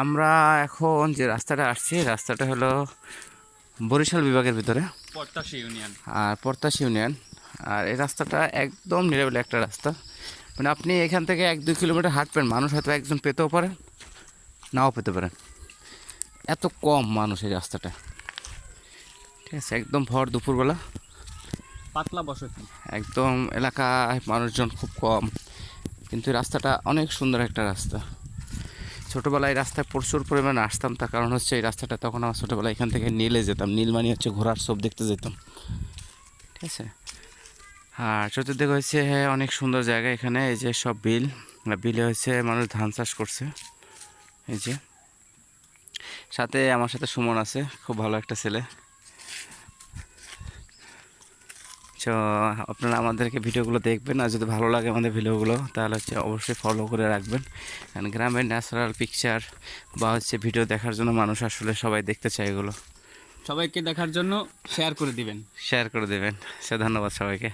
আমরা এখন যে রাস্তাটা আসছি রাস্তাটা হলো বরিশাল বিভাগের ভিতরে পটাশী ইউনিয়ন। আর পর্তাশী ইউনিয়ন। আর এই রাস্তাটা একদম নিরাপদ একটা রাস্তা, মানে আপনি এখান থেকে 1-2 কিলোমিটার হাঁটবেন, মানুষ হয়তো একজন পেতেও পারেন, নাও পেতে পারেন, এত কম মানুষ এই রাস্তাটা। ঠিক আছে, একদম ভর দুপুরবেলা, পাতলা বসতি। একদম এলাকায় মানুষজন খুব কম, কিন্তু এই রাস্তাটা অনেক সুন্দর একটা রাস্তা। ছোটোবেলায় এই রাস্তায় প্রচুর পরিমাণে আসতাম, তার কারণ হচ্ছে এই রাস্তাটা তখন আমার ছোটোবেলায় এখান থেকে নীলে যেতাম, নীল মানে হচ্ছে ঘোড়ার সব দেখতে যেতাম। ঠিক আছে, আর চতুর্দিকে হয়েছে অনেক সুন্দর জায়গা। এখানে এই যে সব বিল, বিলে হয়েছে মানুষ ধান চাষ করছে। এই যে সাথে আমার সাথে সুমন আছে, খুব ভালো একটা ছেলে। তো আপনারা আমাদেরকে ভিডিওগুলো দেখবেন, আর যদি ভালো লাগে আমাদের ভিডিওগুলো তাহলে হচ্ছে অবশ্যই ফলো করে রাখবেন। কারণ গ্রামের ন্যাচারাল পিকচার বা হচ্ছে ভিডিও দেখার জন্য মানুষ আসলে সবাই দেখতে চায় এগুলো। সবাইকে দেখার জন্য শেয়ার করে দিবেন। শেয়ার করে দেবেন। ধন্যবাদ সবাইকে।